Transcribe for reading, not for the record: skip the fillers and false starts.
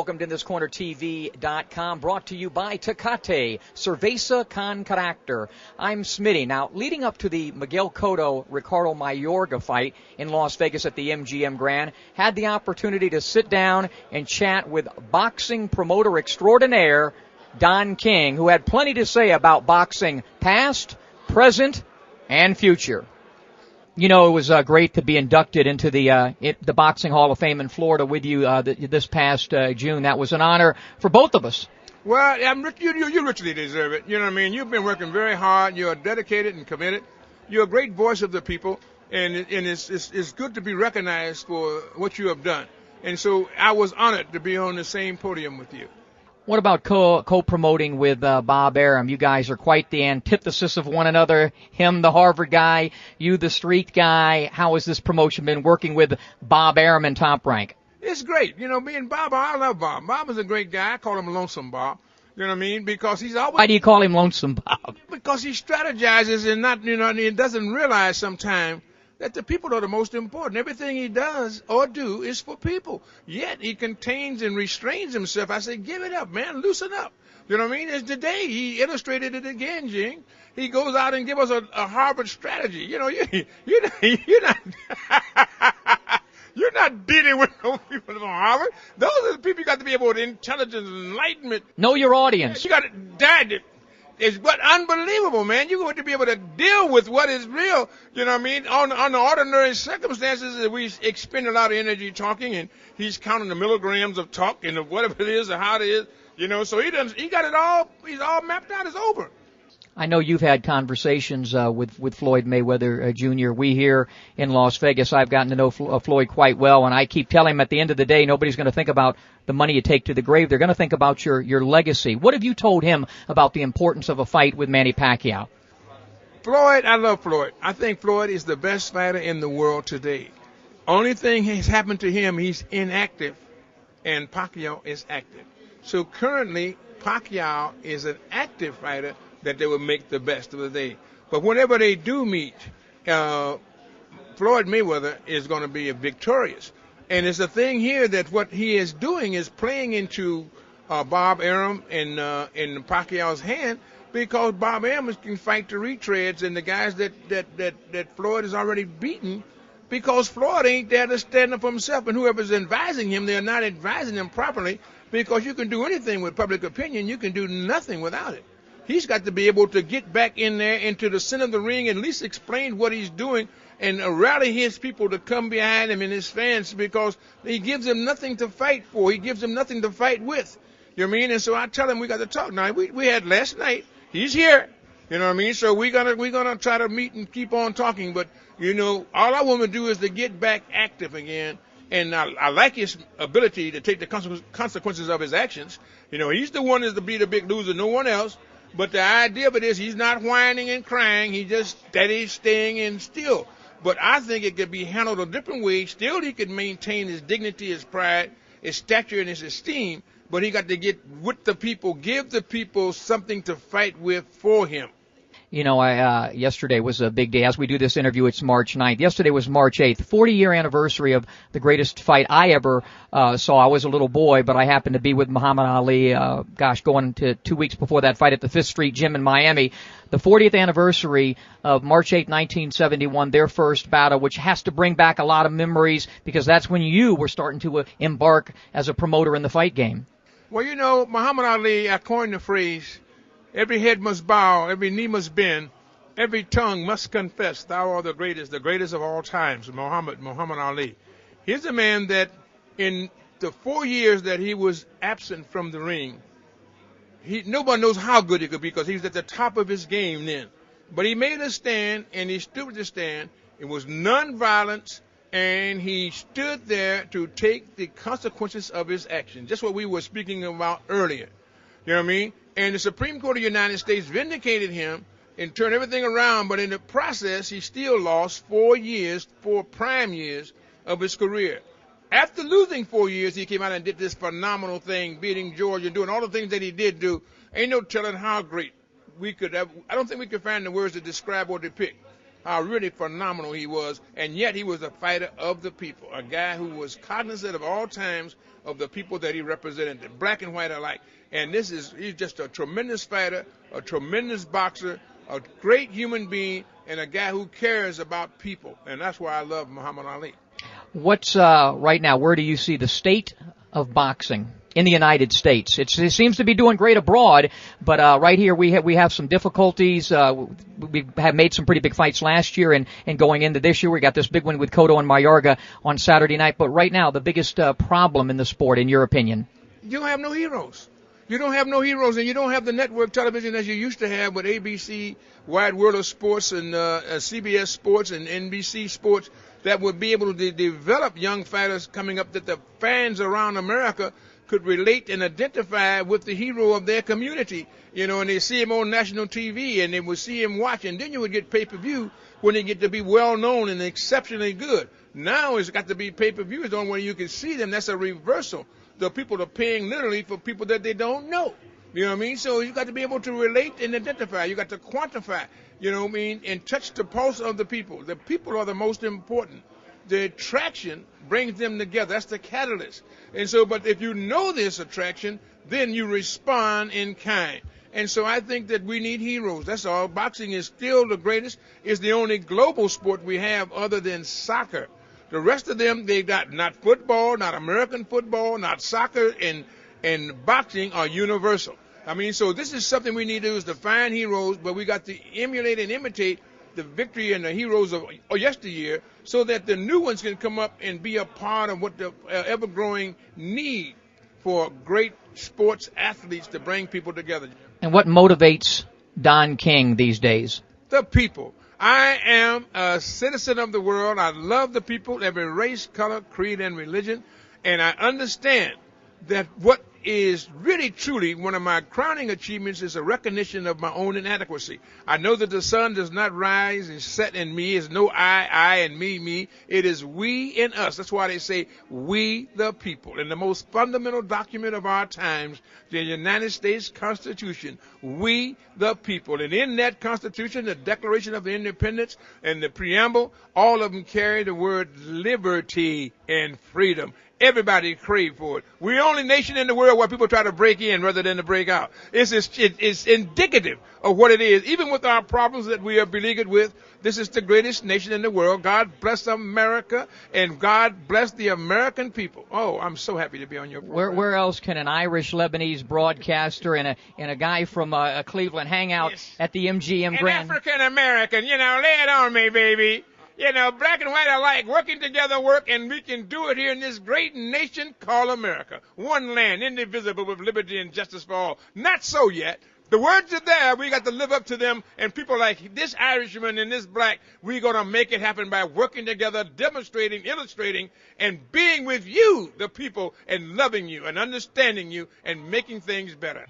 Welcome to thiscornertv.com, brought to you by Tecate, Cerveza con Carácter. I'm Smitty. Now, leading up to the Miguel Cotto-Ricardo Mayorga fight in Las Vegas at the MGM Grand, had the opportunity to sit down and chat with boxing promoter extraordinaire Don King, who had plenty to say about boxing past, present, and future. You know, it was great to be inducted into the Boxing Hall of Fame in Florida with you this past June. That was an honor for both of us. Well, you richly deserve it. You know what I mean? You've been working very hard. You're dedicated and committed. You're a great voice of the people, and it's good to be recognized for what you have done. And so I was honored to be on the same podium with you. What about co-promoting with Bob Arum? You guys are quite the antithesis of one another. Him, the Harvard guy, you, the street guy. How has this promotion been working with Bob Arum in Top Rank? It's great. You know, me and Bob, I love Bob. Bob is a great guy. I call him Lonesome Bob. You know what I mean? Because he's always... Why do you call him Lonesome Bob? Because he strategizes and not, you know, and he doesn't realize sometimes that the people are the most important. Everything he does or do is for people. Yet he contains and restrains himself. I say, give it up, man. Loosen up. You know what I mean? It's today he illustrated it again, Jing. He goes out and gives us a Harvard strategy. You know, you're not you're not dealing with those people from Harvard. Those are the people you got to be able to intelligence and enlightenment. Know your audience. You got to die. It's what unbelievable, man. You're going to be able to deal with what is real. You know what I mean? On the ordinary circumstances, we expend a lot of energy talking, and he's counting the milligrams of talk and of whatever it is or how it is. You know, so he got it all. He's all mapped out. It's over. I know you've had conversations with Floyd Mayweather Jr. We here in Las Vegas, I've gotten to know Floyd quite well, and I keep telling him at the end of the day, nobody's going to think about the money you take to the grave. They're going to think about your legacy. What have you told him about the importance of a fight with Manny Pacquiao? Floyd, I love Floyd. I think Floyd is the best fighter in the world today. Only thing has happened to him, he's inactive, and Pacquiao is active. So currently, Pacquiao is an active fighter that they will make the best of the day. But whenever they do meet, Floyd Mayweather is going to be victorious. And it's a thing here that what he is doing is playing into Bob Arum in Pacquiao's hand, because Bob Arum can fight the retreads and the guys that Floyd has already beaten, because Floyd ain't there to stand up for himself. And whoever's advising him, they're not advising him properly, because you can do anything with public opinion. You can do nothing without it. He's got to be able to get back in there into the center of the ring and at least explain what he's doing and rally his people to come behind him and his fans, because he gives them nothing to fight for. He gives them nothing to fight with. You know what I mean? And so I tell him we got to talk. Now, we had last night. He's here. You know what I mean? So we're gonna try to meet and keep on talking. But, you know, all I want to do is to get back active again. And I like his ability to take the consequences of his actions. You know, he's the one that's to be the big loser, no one else. But the idea of it is he's not whining and crying. He's just steady, staying in still. But I think it could be handled a different way. Still, he could maintain his dignity, his pride, his stature, and his esteem. But he got to get with the people, give the people something to fight with for him. You know, yesterday was a big day. As we do this interview, it's March 9th. Yesterday was March 8th, 40-year anniversary of the greatest fight I ever saw. I was a little boy, but I happened to be with Muhammad Ali, going to 2 weeks before that fight at the Fifth Street Gym in Miami. The 40th anniversary of March 8th, 1971, their first battle, which has to bring back a lot of memories, because that's when you were starting to embark as a promoter in the fight game. Well, you know, Muhammad Ali, I coined the phrase, every head must bow, every knee must bend, every tongue must confess, thou art the greatest of all times, Muhammad Ali. He's a man that in the 4 years that he was absent from the ring, nobody knows how good he could be, because he was at the top of his game then. But he made a stand, and he stood with the stand. It was nonviolence, and he stood there to take the consequences of his actions. Just what we were speaking about earlier. You know what I mean? And the Supreme Court of the United States vindicated him and turned everything around, but in the process, he still lost 4 prime years of his career. After losing 4 years, he came out and did this phenomenal thing, beating Georgia, doing all the things that he did do. Ain't no telling how great we could have. I don't think we could find the words to describe or depict how really phenomenal he was, and yet he was a fighter of the people, a guy who was cognizant of all times of the people that he represented, black and white alike. And he's just a tremendous fighter, a tremendous boxer, a great human being, and a guy who cares about people. And that's why I love Muhammad Ali. What's right now, where do you see the state of boxing in the United States? It seems to be doing great abroad, but right here we have some difficulties. We have made some pretty big fights last year, and going into this year we got this big one with Cotto and Mayorga on Saturday night. But right now, the biggest problem in the sport, in your opinion? You don't have no heroes. You don't have no heroes, and you don't have the network television as you used to have with ABC, Wide World of Sports, and CBS Sports and NBC Sports that would be able to develop young fighters coming up that the fans around America could relate and identify with the hero of their community, and they see him on national TV and they would see him watching. Then you would get pay-per-view when they get to be well-known and exceptionally good. Now it's got to be pay-per-view. It's the only way you can see them. That's a reversal. The people are paying literally for people that they don't know. You know what I mean? So you got to be able to relate and identify. You got to quantify, and touch the pulse of the people. The people are the most important. The attraction brings them together. That's the catalyst. And so, but if you know this attraction, then you respond in kind. And so I think that we need heroes. That's all. Boxing is still the greatest. It's the only global sport we have other than soccer. The rest of them, they got not football, not American football, not soccer, and boxing are universal. I mean, so this is something we need to do, is to find heroes, but we got to emulate and imitate the victory and the heroes of yesteryear so that the new ones can come up and be a part of what the ever-growing need for great sports athletes to bring people together. And what motivates Don King these days? The people. I am a citizen of the world. I love the people, every race, color, creed, and religion. And I understand that what is really, truly one of my crowning achievements is a recognition of my own inadequacy. I know that the sun does not rise and set in me. It's no I, and me. It is we in us. That's why they say we the people. In the most fundamental document of our times, the United States Constitution, we the people. And in that Constitution, the Declaration of Independence and the preamble, all of them carry the word liberty and freedom. Everybody crave for it. We're the only nation in the world where people try to break in rather than to break out. It's indicative of what it is. Even with our problems that we are beleaguered with, this is the greatest nation in the world. God bless America, and God bless the American people. Oh, I'm so happy to be on your program. Where else can an Irish-Lebanese broadcaster and a guy from Cleveland hang out at the MGM Grand? An African-American, lay it on me, baby. Black and white alike, working together and we can do it here in this great nation called America. One land, indivisible, with liberty and justice for all. Not so yet. The words are there. We got to live up to them. And people like this Irishman and this black, we're going to make it happen by working together, demonstrating, illustrating, and being with you, the people, and loving you and understanding you and making things better.